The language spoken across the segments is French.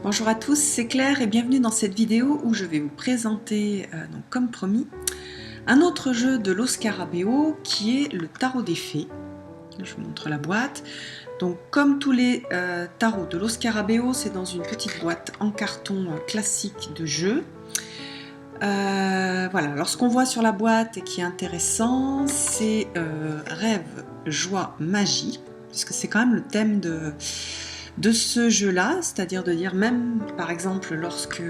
Bonjour à tous, c'est Claire et bienvenue dans cette vidéo où je vais vous présenter, donc comme promis, un autre jeu de Los Scarabeo qui est le tarot des fées. Je vous montre la boîte. Donc comme tous les tarots de Los Scarabeo, c'est dans une petite boîte en carton classique de jeu. Voilà, alors ce qu'on voit sur la boîte et qui est intéressant, c'est rêve, joie, magie, puisque c'est quand même le thème de ce jeu-là, c'est-à-dire de dire même, par exemple, lorsque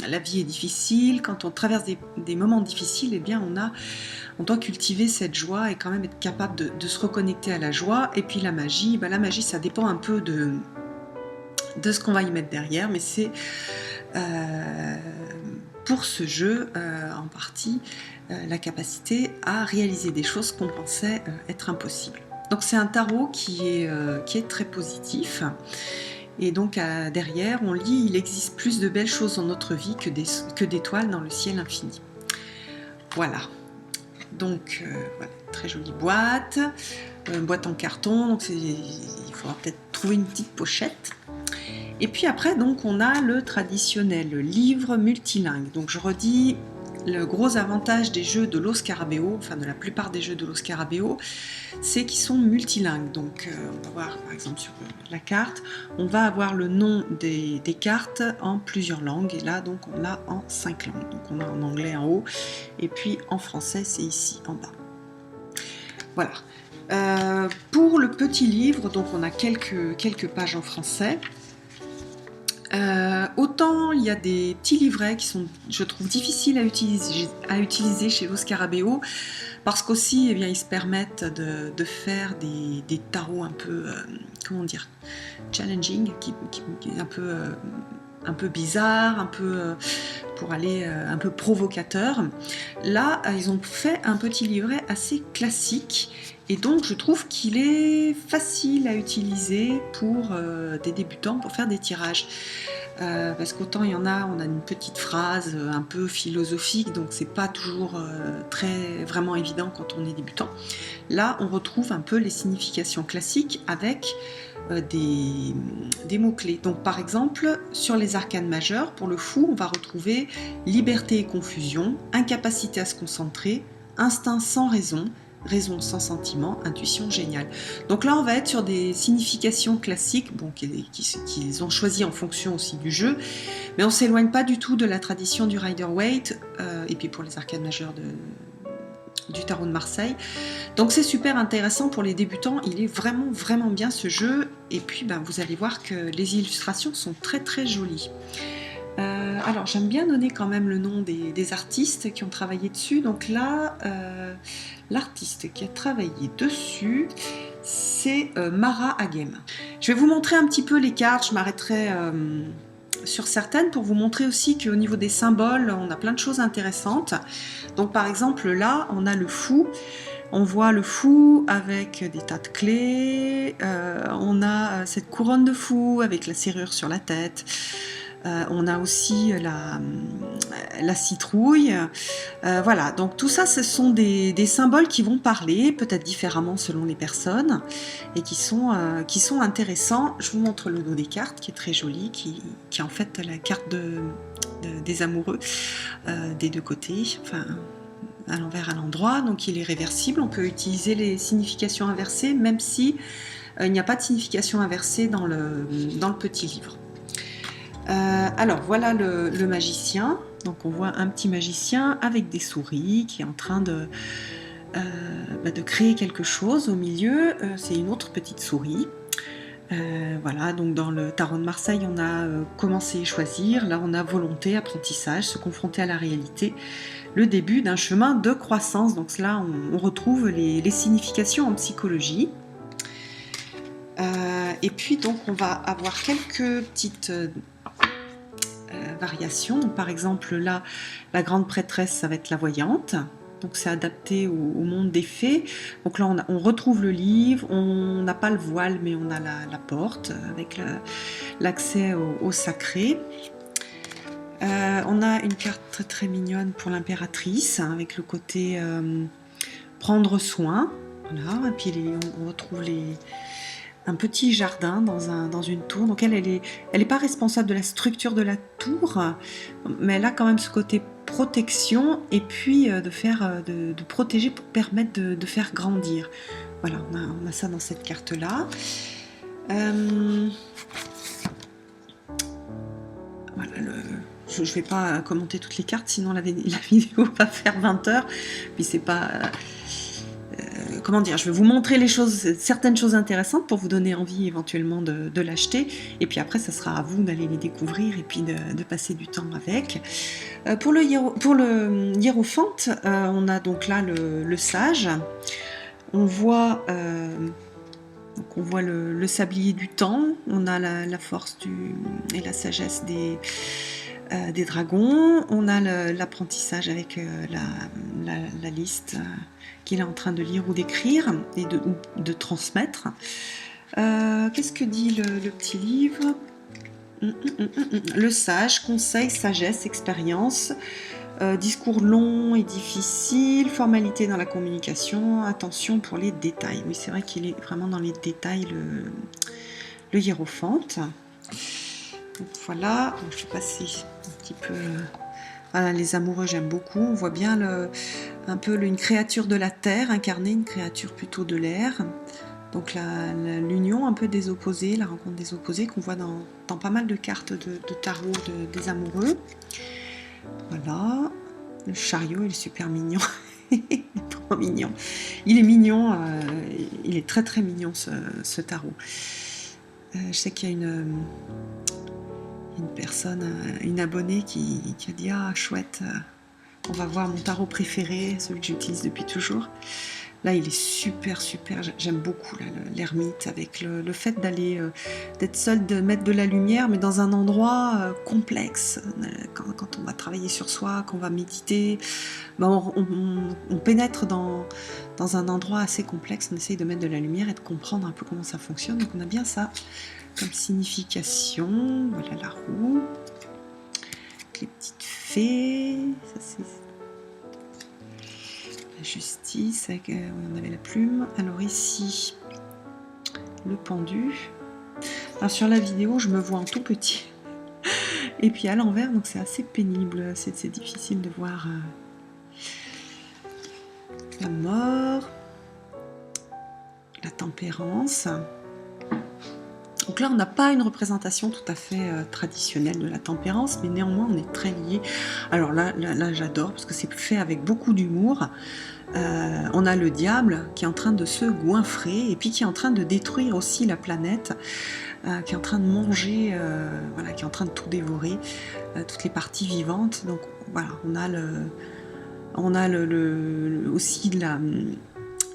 la vie est difficile, quand on traverse des moments difficiles, eh bien on doit cultiver cette joie et quand même être capable de se reconnecter à la joie. Et puis la magie, la magie ça dépend un peu de ce qu'on va y mettre derrière, mais c'est pour ce jeu en partie la capacité à réaliser des choses qu'on pensait être impossibles. Donc c'est un tarot qui est très positif. Et donc derrière, on lit « Il existe plus de belles choses dans notre vie que d'étoiles dans le ciel infini ». Voilà. Donc voilà, très jolie boîte. Boîte en carton, donc il faudra peut-être trouver une petite pochette. Et puis après, donc, on a le traditionnel livre multilingue. Donc je redis, le gros avantage des jeux de Los Scarabeo, enfin de la plupart des jeux de Los Scarabeo, c'est qu'ils sont multilingues. Donc on va voir par exemple sur la carte, on va avoir le nom des cartes en plusieurs langues. Et là donc on l'a en 5 langues. Donc on a en anglais en haut et puis en français c'est ici en bas. Voilà. Pour le petit livre, donc on a quelques pages en français. Autant il y a des petits livrets qui sont, je trouve, difficiles à utiliser chez Los Scarabeo, parce qu'aussi, eh bien, ils se permettent de faire des tarots un peu, comment dire, challenging, qui est un peu bizarre, un peu pour aller un peu provocateur. Là, ils ont fait un petit livret assez classique. Et donc je trouve qu'il est facile à utiliser pour des débutants, pour faire des tirages. Parce qu'autant il y en a, on a une petite phrase un peu philosophique, donc c'est pas toujours vraiment évident quand on est débutant. Là on retrouve un peu les significations classiques avec des mots-clés. Donc par exemple, sur les arcanes majeures, pour le fou, on va retrouver liberté et confusion, incapacité à se concentrer, instinct sans raison, raison sans sentiment, intuition géniale. Donc là, on va être sur des significations classiques, bon, qu'ils ont choisi en fonction aussi du jeu, mais on ne s'éloigne pas du tout de la tradition du Rider-Waite, et puis pour les arcanes majeures du tarot de Marseille. Donc c'est super intéressant pour les débutants, il est vraiment bien ce jeu, et puis vous allez voir que les illustrations sont très jolies. Alors j'aime bien donner quand même le nom des artistes qui ont travaillé dessus. Donc là, l'artiste qui a travaillé dessus, c'est Mara Agem. Je vais vous montrer un petit peu les cartes, je m'arrêterai sur certaines pour vous montrer aussi qu'au niveau des symboles, on a plein de choses intéressantes. Donc par exemple là, on a le fou. On voit le fou avec des tas de clés, on a cette couronne de fou avec la serrure sur la tête. On a aussi la citrouille. Voilà, donc tout ça, ce sont des symboles qui vont parler, peut-être différemment selon les personnes, et qui sont intéressants. Je vous montre le dos des cartes, qui est très joli, qui est en fait la carte des amoureux des deux côtés, enfin à l'envers, à l'endroit, donc il est réversible. On peut utiliser les significations inversées, même si il n'y a pas de signification inversée dans le petit livre. Alors voilà le magicien, donc on voit un petit magicien avec des souris qui est en train de créer quelque chose au milieu. C'est une autre petite souris. Voilà, donc dans le tarot de Marseille on a commencé et choisir, là on a volonté, apprentissage, se confronter à la réalité, le début d'un chemin de croissance. Donc là on retrouve les significations en psychologie. Et puis donc on va avoir quelques petites variations. Donc, par exemple là, la grande prêtresse, ça va être la voyante. Donc c'est adapté au monde des fées. Donc là on retrouve le livre, on n'a pas le voile mais on a la porte avec l'accès au sacré. On a une carte très mignonne pour l'impératrice, hein, avec le côté prendre soin. Voilà. Et puis on retrouve un petit jardin dans une tour. Donc elle est pas responsable de la structure de la tour, mais elle a quand même ce côté protection et puis de protéger pour permettre de faire grandir. Voilà, on a ça dans cette carte-là. Voilà, je ne vais pas commenter toutes les cartes, sinon la vidéo va faire 20 heures. Puis c'est pas... comment dire, je vais vous montrer certaines choses intéressantes pour vous donner envie éventuellement de l'acheter. Et puis après, ça sera à vous d'aller les découvrir et puis de passer du temps avec. Pour le hiérophante, on a donc là le sage. On voit le sablier du temps, on a la force et la sagesse des dragons, on a l'apprentissage avec la liste qu'il est en train de lire ou d'écrire et de transmettre. Qu'est-ce que dit le petit livre? Le sage, conseil, sagesse, expérience, discours long et difficile, formalité dans la communication, attention pour les détails. Oui, c'est vrai qu'il est vraiment dans les détails, le hiérophante. Donc voilà, je vais passer un petit peu... Voilà, les amoureux, j'aime beaucoup. On voit bien un peu une créature de la terre incarnée, une créature plutôt de l'air. Donc l'union un peu des opposés, la rencontre des opposés qu'on voit dans pas mal de cartes de tarot des amoureux. Voilà, le chariot, il est super mignon. Il est trop mignon. Il est mignon, il est très très mignon ce tarot. Je sais qu'il y a une personne, une abonnée qui a dit « Ah, chouette, on va voir mon tarot préféré, celui que j'utilise depuis toujours. » Là, il est super, super, j'aime beaucoup l'ermite, avec le fait d'être seul, de mettre de la lumière, mais dans un endroit complexe. Quand on va travailler sur soi, quand on va méditer, ben on pénètre dans un endroit assez complexe, on essaye de mettre de la lumière et de comprendre un peu comment ça fonctionne. Donc on a bien ça comme signification. Voilà la roue, les petites fées, ça c'est... La justice, on avait la plume. Alors ici, le pendu. Alors sur la vidéo, je me vois en tout petit. Et puis à l'envers, donc c'est assez pénible. C'est difficile de voir la mort, la tempérance. Donc là, on n'a pas une représentation tout à fait traditionnelle de la tempérance, mais néanmoins, on est très lié. Alors là j'adore, parce que c'est fait avec beaucoup d'humour. On a le diable qui est en train de se goinfrer, et puis qui est en train de détruire aussi la planète, qui est en train de manger, voilà, qui est en train de tout dévorer, toutes les parties vivantes. Donc voilà, on a aussi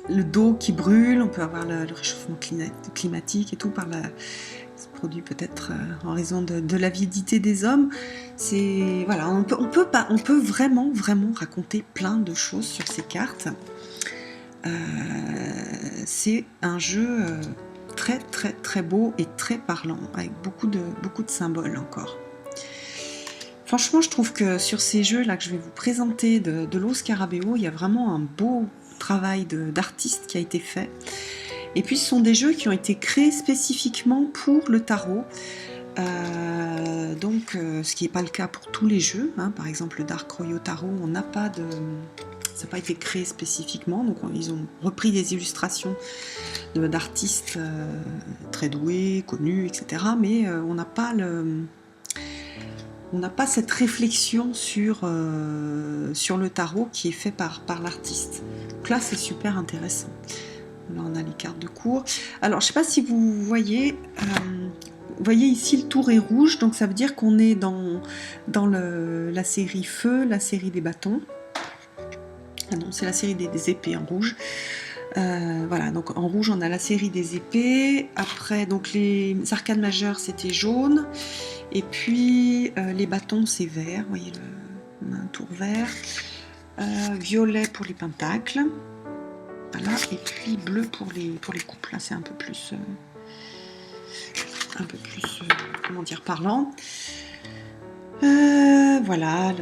le dos qui brûle, on peut avoir le réchauffement climatique et tout se produit peut-être en raison de l'avidité des hommes. C'est voilà, on peut vraiment raconter plein de choses sur ces cartes. C'est un jeu très très très beau et très parlant, avec beaucoup de symboles encore. Franchement, je trouve que sur ces jeux là que je vais vous présenter de Lo Scarabeo, il y a vraiment un beau travail d'artiste qui a été fait. Et puis ce sont des jeux qui ont été créés spécifiquement pour le tarot. Donc ce qui n'est pas le cas pour tous les jeux, hein. Par exemple le Dark Royal Tarot, ça n'a pas été créé spécifiquement, donc ils ont repris des illustrations d'artistes très doués, connus, etc. Mais on n'a pas cette réflexion sur le tarot qui est fait par l'artiste. Donc là, c'est super intéressant. Là, on a les cartes de cours. Alors, je ne sais pas si vous voyez ici, le tour est rouge, donc ça veut dire qu'on est dans la série feu, la série des bâtons. Ah non, c'est la série des épées en rouge. Voilà, donc en rouge, on a la série des épées. Après, donc les arcanes majeures, c'était jaune. Et puis les bâtons, c'est vert. Vous voyez, on a un tour vert. Violet pour les pentacles. Voilà, et puis bleu pour les couples. Là, c'est un peu plus comment dire, parlant. Voilà,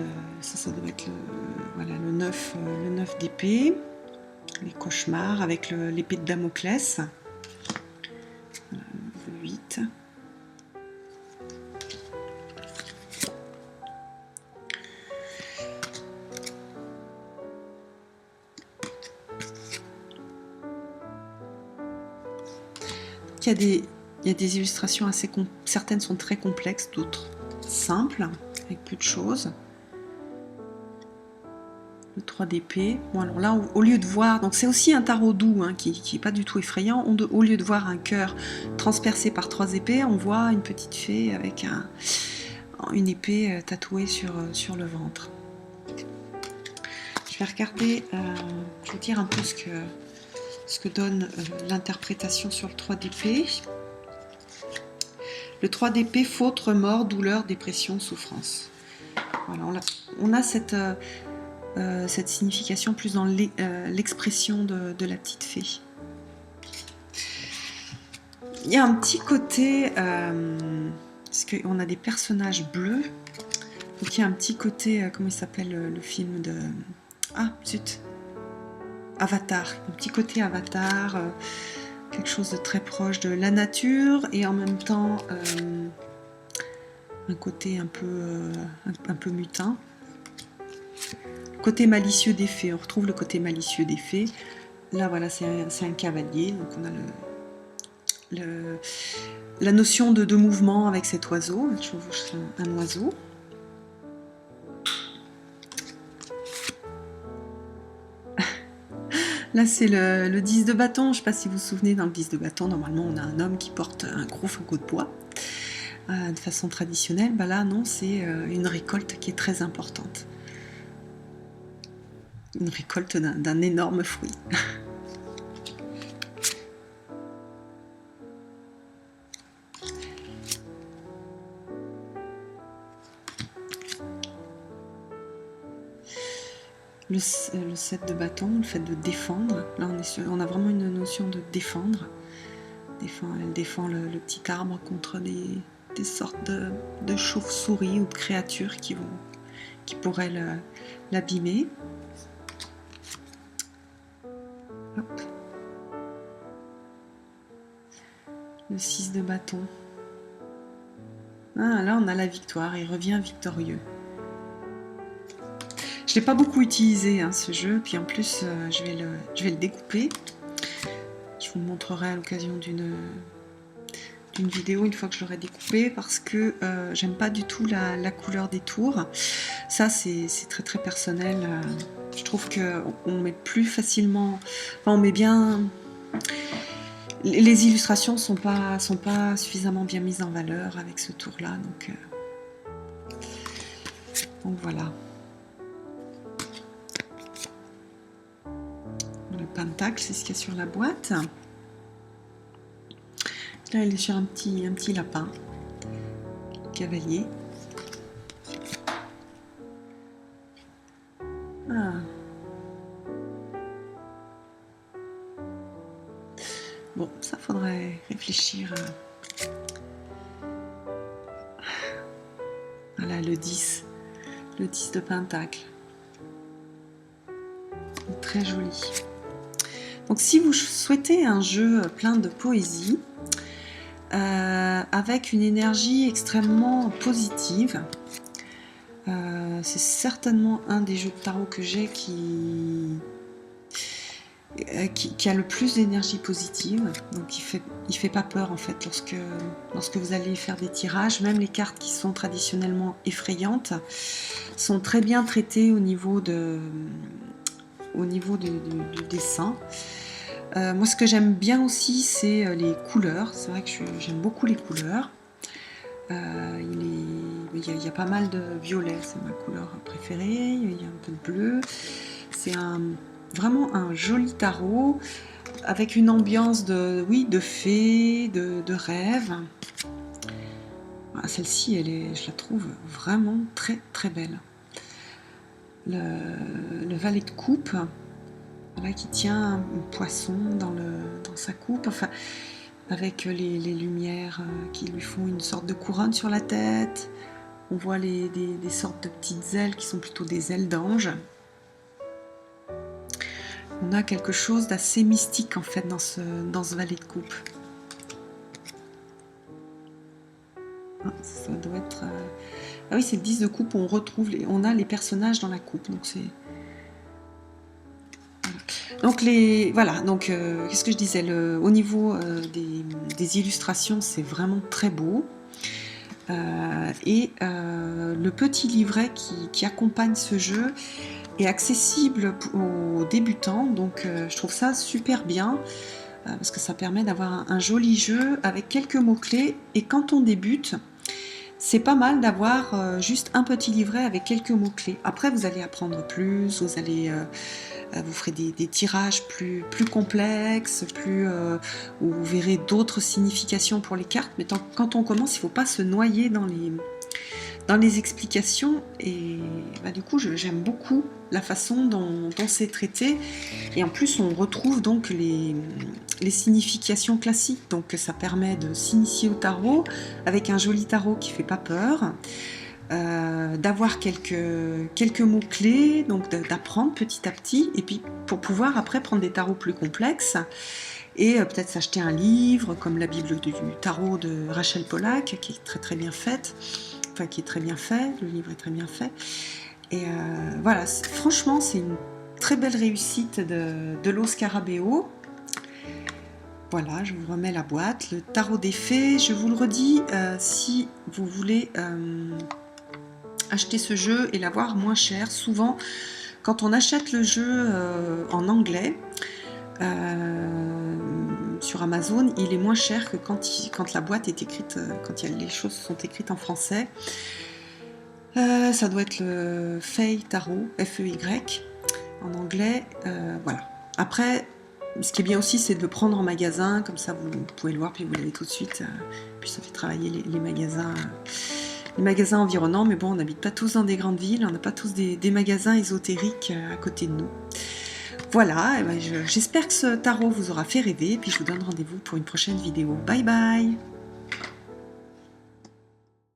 ça doit être le 9 d'épée. Les cauchemars avec l'épée de Damoclès. Voilà, il y a des illustrations assez... Certaines sont très complexes, d'autres simples, avec peu de choses. Le 3 d'épée. Bon, alors là, au lieu de voir... Donc c'est aussi un tarot doux, hein, qui n'est pas du tout effrayant. Au lieu de voir un cœur transpercé par 3 épées, on voit une petite fée avec une épée tatouée sur le ventre. Je vais regarder, je vais vous dire un peu ce que donne l'interprétation sur le 3 d'épée. Le 3 d'épée, faute, remords, douleur, dépression, souffrance. Voilà, on a cette signification plus dans l'expression de la petite fée. Il y a un petit côté, parce qu'on a des personnages bleus, donc il y a un petit côté, comment il s'appelle le film de... Ah, zut, Avatar, un petit côté Avatar, quelque chose de très proche de la nature et en même temps un côté un peu mutin. Côté malicieux des fées, on retrouve le côté malicieux des fées. Là voilà, c'est un cavalier, donc on a la notion de mouvement avec cet oiseau. Je vous montre un oiseau. Là, c'est le 10 de bâton. Je ne sais pas si vous vous souvenez, dans le 10 de bâton, normalement, on a un homme qui porte un gros fagot de bois de façon traditionnelle. Bah là, non, c'est une récolte qui est très importante. Une récolte d'un énorme fruit. Le 7 de bâton, le fait de défendre. Là, on a vraiment une notion de défendre. Elle défend le petit arbre contre des sortes de chauves-souris ou de créatures qui pourraient l'abîmer. Le 6 de bâton. Ah, là, on a la victoire. Il revient victorieux. Je ne l'ai pas beaucoup utilisé, hein, ce jeu. Puis en plus, je vais le découper. Je vous le montrerai à l'occasion d'une vidéo une fois que je l'aurai découpé, parce que j'aime pas du tout la couleur des tours. Ça, c'est très très personnel. Je trouve qu'on met plus facilement... Enfin, on met bien... Les illustrations sont pas suffisamment bien mises en valeur avec ce tour-là. Donc voilà. Le pentacle, c'est ce qu'il y a sur la boîte. Là, il est sur un petit lapin. Cavalier. Ah. Bon, ça faudrait réfléchir. Voilà, le 10. Le 10 de pentacle. Très joli. Donc si vous souhaitez un jeu plein de poésie, avec une énergie extrêmement positive, c'est certainement un des jeux de tarot que j'ai qui a le plus d'énergie positive. Donc il fait pas peur en fait lorsque vous allez faire des tirages. Même les cartes qui sont traditionnellement effrayantes sont très bien traitées au niveau du dessin. Moi, ce que j'aime bien aussi, c'est les couleurs. C'est vrai que j'aime beaucoup les couleurs. Il y a pas mal de violet, c'est ma couleur préférée. Il y a un peu de bleu. C'est vraiment un joli tarot avec une ambiance de fée, de rêve. Celle-ci, je la trouve vraiment très très belle. Le valet de coupe. Voilà, qui tient un poisson dans sa coupe, enfin, avec les lumières qui lui font une sorte de couronne sur la tête. On voit des sortes de petites ailes qui sont plutôt des ailes d'ange. On a quelque chose d'assez mystique en fait dans ce valet de coupe. Ah, ça doit être... Ah oui, c'est le 10 de coupe où on a les personnages dans la coupe, donc c'est... Donc voilà, donc qu'est-ce que je disais, au niveau des illustrations, c'est vraiment très beau. Le petit livret qui accompagne ce jeu est accessible aux débutants, donc je trouve ça super bien parce que ça permet d'avoir un joli jeu avec quelques mots-clés, et quand on débute, c'est pas mal d'avoir juste un petit livret avec quelques mots-clés. Après, vous allez apprendre plus, vous ferez des tirages plus complexes, où vous verrez d'autres significations pour les cartes, mais quand on commence, il ne faut pas se noyer dans les explications, et du coup j'aime beaucoup la façon dont c'est traité, et en plus on retrouve donc les significations classiques, donc ça permet de s'initier au tarot avec un joli tarot qui fait pas peur, d'avoir quelques mots-clés, donc d'apprendre petit à petit, et puis pour pouvoir après prendre des tarots plus complexes, et peut-être s'acheter un livre comme la Bible du tarot de Rachel Pollack, qui est très très bien faite, enfin qui est très bien fait, le livre est très bien fait, et voilà, franchement c'est une très belle réussite de Lo Scarabeo. Voilà, je vous remets la boîte, le tarot des fées. Je vous le redis, si vous voulez acheter ce jeu et l'avoir moins cher, souvent quand on achète le jeu en anglais sur Amazon, il est moins cher que quand la boîte est écrite, quand les choses sont écrites en français. Ça doit être le Fey Tarot, F-E-Y, en anglais. Voilà. Après, ce qui est bien aussi, c'est de le prendre en magasin, comme ça vous pouvez le voir, puis vous l'avez tout de suite. Puis ça fait travailler les magasins. Les magasins environnants, mais bon, on n'habite pas tous dans des grandes villes, on n'a pas tous des magasins ésotériques à côté de nous. Voilà, j'espère que ce tarot vous aura fait rêver, puis je vous donne rendez-vous pour une prochaine vidéo. Bye bye!